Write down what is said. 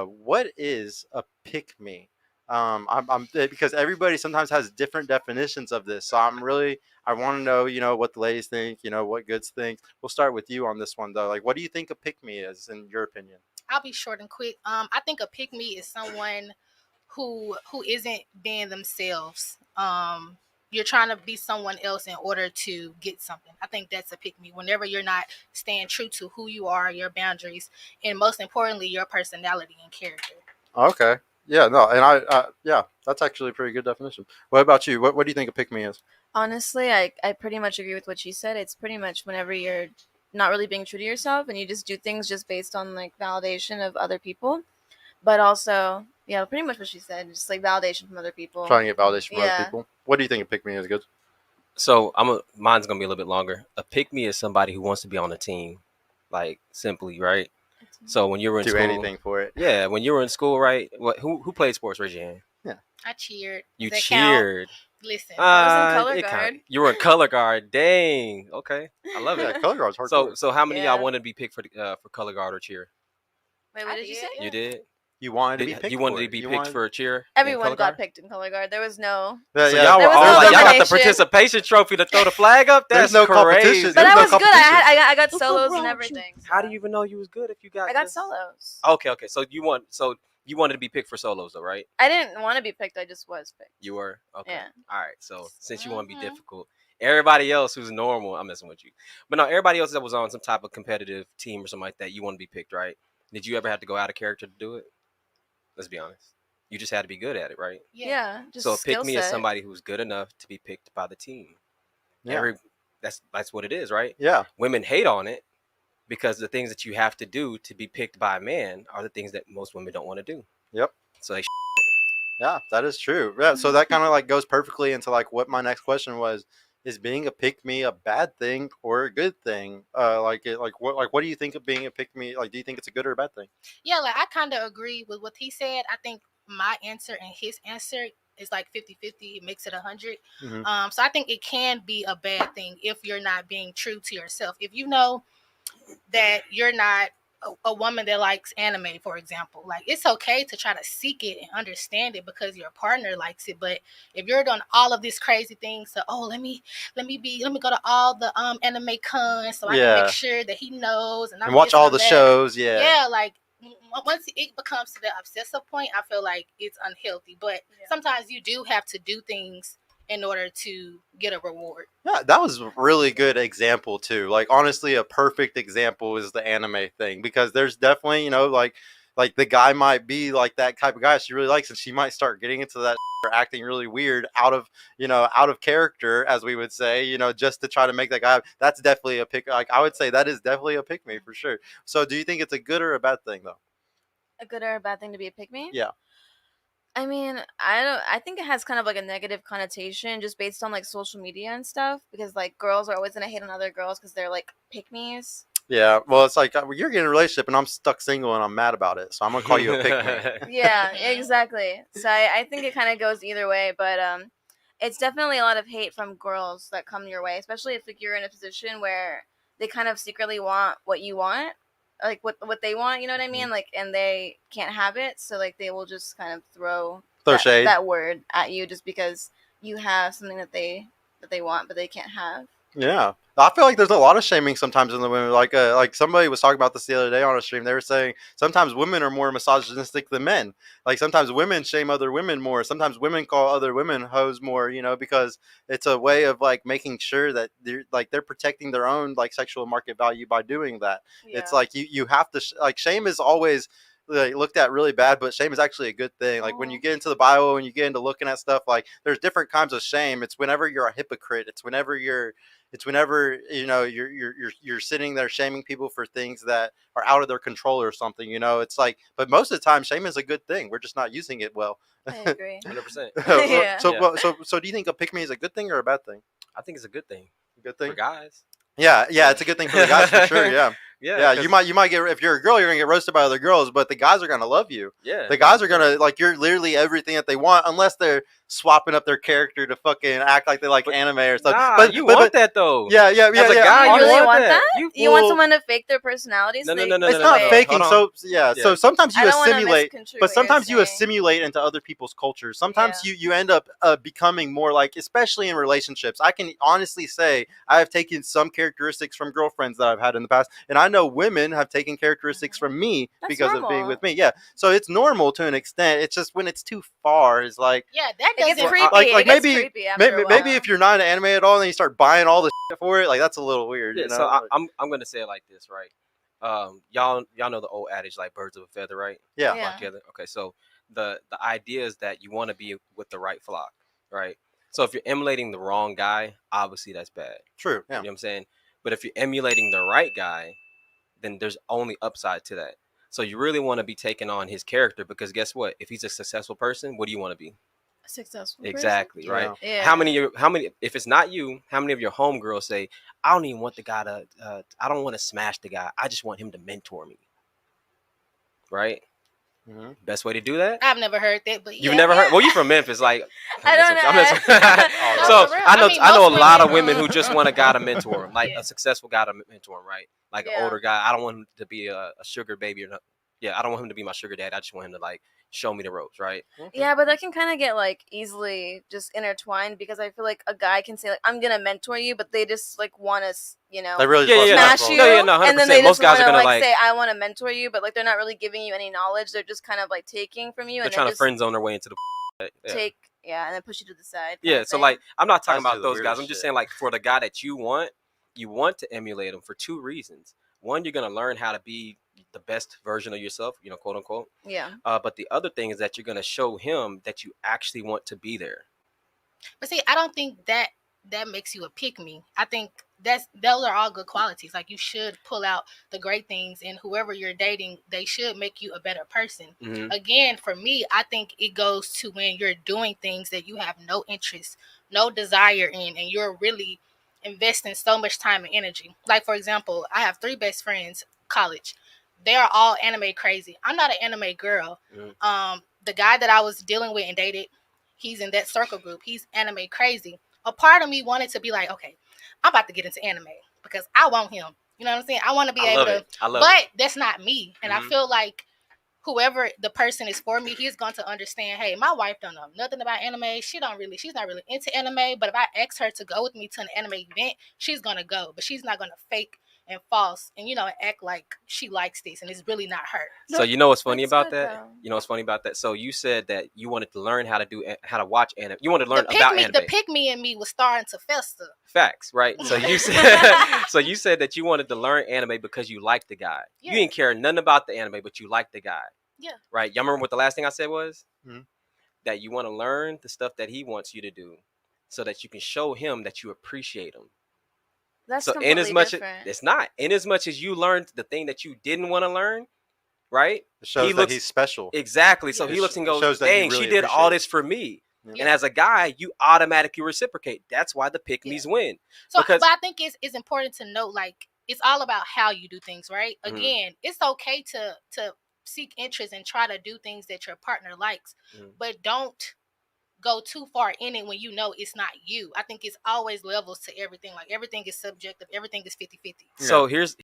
What is a pick me? I'm because everybody sometimes has different definitions of this, so I want to know, what the ladies think, what goods think. We'll start with you on this one though. Like, what do you think a pick me is in your opinion? I'll be short and quick. I think a pick me is someone who isn't being themselves. You're trying to be someone else in order to get something. I think that's a pick me. Whenever you're not staying true to who you are, your boundaries, and most importantly, your personality and character. Okay. Yeah. No. And yeah, that's actually a pretty good definition. What about you? What do you think a pick me is? Honestly, I pretty much agree with what she said. It's pretty much whenever you're not really being true to yourself and you just do things just based on like validation of other people. But also, yeah, pretty much what she said, just like validation from other people. Trying to get validation from other Yeah. people. What do you think a pick me is, good? So mine's gonna be a little bit longer. A pick me is somebody who wants to be on a team, like simply, right? So when you were in Do school, anything for it. yeah, when you were in school, right? Who played sports? Raise your hand. I cheered. You Does that count? cheered. Listen, I was in color it guard. You were in color guard. Dang. Okay, I love Yeah, it. color guard's hard. So how many of Yeah. y'all wanted to be picked for color guard or cheer? Wait, what did you say? Yeah. You did. You wanted to be picked. You wanted for to be it. picked for a cheer. and Everyone color got guard? picked in color guard. There was no. Yeah, So yeah. y'all were There was all no like, y'all got the elimination. participation trophy to throw the flag up. There's That's no crazy. competition. But There's I no was good. competition. I got What's solos wrong and with everything. How do you even know you was good if you got? I got just- solos. Okay. So you wanted to be picked for solos, though, right? I didn't want to be picked. I just was picked. You were. Okay. Yeah. All right. So since you want to be Mhm. difficult, everybody else who's normal, I'm messing with you. But no, everybody else that was on some type of competitive team or something like that, you want to be picked, right? Did you ever have to go out of character to do it? Let's be honest. You just had to be good at it, right? Yeah. Just So a skill pick me is set. somebody who's good enough to be picked by the team. Yeah. That's what it is, right? Yeah. Women hate on it because the things that you have to do to be picked by a man are the things that most women don't want to do. Yep. So they Yeah, that is true. Yeah, so that kind of like goes perfectly into like what my next question was: is being a pick me a bad thing or a good thing? What do you think of being a pick me? Like, do you think it's a good or a bad thing? Yeah, like I kind of agree with what he said. I think my answer and his answer is like 50-50. It makes it 100. Mhm. So I think it can be a bad thing if you're not being true to yourself. If you know that you're not a woman that likes anime, for example, like it's okay to try to seek it and understand it because your partner likes it. But if you're doing all of these crazy things, so let me go to all the anime cons so I can Yeah. make sure that he knows and I'm And watch this all and the that. shows. Yeah. Yeah, like once it becomes to the obsessive point, I feel like it's unhealthy. But sometimes you do have to do things in order to get a reward. Yeah, that was a really good example too. Like honestly, a perfect example is the anime thing because there's definitely like the guy might be like that type of guy she really likes, and she might start getting into that or acting really weird out of character, as we would say, just to try to make that guy. That's definitely a pick. Like I would say that is definitely a pick me for sure. So do you think it's a good or a bad thing though? A good or a bad thing to be a pick me? Yeah. I mean, I think it has kind of like a negative connotation just based on like social media and stuff because like girls are always gonna hate on other girls because they're like pick me's. Yeah, well, it's like you're getting a relationship and I'm stuck single and I'm mad about it, so I'm gonna call you a pick me. Yeah, exactly. So I think it kind of goes either way, but it's definitely a lot of hate from girls that come your way, especially if like you're in a position where they kind of secretly want what you want, like what they want. You know what I mean? Like, and they can't have it, so like they will just kind of throw Shade. that word at you just because you have something that they want but they can't have. Yeah, I feel like there's a lot of shaming sometimes in the women. Like somebody was talking about this the other day on a stream. They were saying sometimes women are more misogynistic than men. Like sometimes women shame other women more. Sometimes women call other women hoes more. Because it's a way of like making sure that they're protecting their own like sexual market value by doing that. Yeah. It's like you have to like shame is always like looked at really bad, but shame is actually a good thing. Like when you get into the Bible and you get into looking at stuff, like there's different kinds of shame. It's whenever you're a hypocrite. It's whenever you're sitting there shaming people for things that are out of their control or something. It's like, but most of the time shame is a good thing. We're just not using it well. I agree. 100%. Yeah. So do you think a pick me is a good thing or a bad thing? I think it's a good thing. Good thing for guys. Yeah, it's a good thing for the guys for sure. Yeah. Yeah, you might get, if you're a girl, you're gonna get roasted by other girls, but the guys are gonna love you. Yeah, the guys are gonna like, you're literally everything that they want, unless they're swapping up their character to fucking act like they like anime or something. Nah, but you but, want but that though. yeah, As a Do guy, you you really want want that. that? You want well, someone to fake their personality? No, so no, they- no, no, it's no, not no. faking. Hold on. So Yeah. so sometimes I you don't want to assimilate, misconstrue but what you're sometimes you saying. assimilate into other people's cultures. Sometimes Yeah. you end up becoming more like, especially in relationships. I can honestly say I have taken some characteristics from girlfriends that I've had in the past, and I know women have taken characteristics from me That's because of being normal. with me. Yeah, so it's normal to an extent. It's just when it's too far, is like. Yeah, that It gets doesn't. creepy. Like It gets maybe creepy after a while. maybe if you're not an anime at all, and then you start buying all the shit for it, like that's a little weird, Yeah, you know. so I'm gonna say it like this, right? Y'all know the old adage like birds of a feather, right? Yeah. Yeah. Flock together. Okay, so the idea is that you want to be with the right flock, right? So if you're emulating the wrong guy, obviously that's bad. True. You Yeah. know what I'm saying? But if you're emulating the right guy, then there's only upside to that. So you really want to be taking on his character because guess what? If he's a successful person, what do you want to be? A successful Exactly, person? right? Yeah. How many if it's not you, how many of your homegirls say, I don't even want the guy to I don't want to smash the guy. I just want him to mentor me. Right? Mm-hmm. Best way to do that? I've never heard that, but You've yeah. never heard? Well, you from Memphis, like I don't know. I'm messing- No, so for real. I know I mean, I know a most lot of women, women who just want a guy to mentor them, like Yeah. a successful guy to mentor them, right? Like an Yeah. older guy. I don't want him to be a sugar baby or not. Yeah, I don't want him to be my sugar dad. I just want him to like show me the ropes, right? Yeah, but that can kind of get like easily just intertwined because I feel like a guy can say like I'm gonna mentor you, but they just like want to, you know, They really Yeah, just yeah, want to smash control you, it. No, yeah, no, and then 100%. they Most just guys want are to gonna, like like- say I want to mentor you, but like they're not really giving you any knowledge. They're just kind of like taking from you They're and trying then to friend zone their way into the yeah. take and then push you to the side. Yeah, so like I'm not talking Guys about do the those guys. weirdest I'm just shit. saying like for the guy that you want to emulate him for two reasons. One, you're gonna learn how to be the best version of yourself, you know, quote unquote. Yeah. But the other thing is that you're gonna show him that you actually want to be there. But see, I don't think that makes you a pick me. I think those are all good qualities. Like you should pull out the great things, and whoever you're dating, they should make you a better person. Mhm. Again, for me, I think it goes to when you're doing things that you have no interest, no desire in, and you're really investing so much time and energy. Like for example, I have 3 best friends, college. They are all anime crazy. I'm not an anime girl. Mhm. The guy that I was dealing with and dated, he's in that circle group. He's anime crazy. A part of me wanted to be like, okay, I'm about to get into anime because I want him. You know what I'm saying? I want to be I able love to, it. I love but it. that's not me. And I Mhm. feel like whoever the person is for me, he's going to understand, hey, my wife don't know nothing about anime. She's not really into anime. But if I ask her to go with me to an anime event, she's going to go. But she's not going to fake and false and, act like she likes this. And it's really not her. So you know what's funny That's about good, that? though. You know what's funny about that? So you said that you wanted to learn how to watch anime. You wanted to learn The about pick me, anime. the pick me and me was starting to fester. Facts, right? So you said you said that you wanted to learn anime because you liked the guy. Yeah. You didn't care nothing about the anime, but you liked the guy. Yeah. Right? Y'all remember what the last thing I said was? Mhm. That you want to learn the stuff that he wants you to do so that you can show him that you appreciate him. That's So completely in as much different. it's not. In as much as you learned the thing that you didn't want to learn, right? It shows He that looks- he's special. Exactly. So Yeah. he looks and It goes, shows that you dang, really she did all appreciate this it. for me. Yeah. And as a guy, you automatically reciprocate. That's why the pick-me's win. So, Because- but I think it's important to note, like, it's all about how you do things, right? Mhm. Again, it's okay to seek interest and try to do things that your partner likes, Mhm. but don't go too far in it when you know it's not you. I think it's always levels to everything. Like everything is subjective. Everything is 50-50. So here's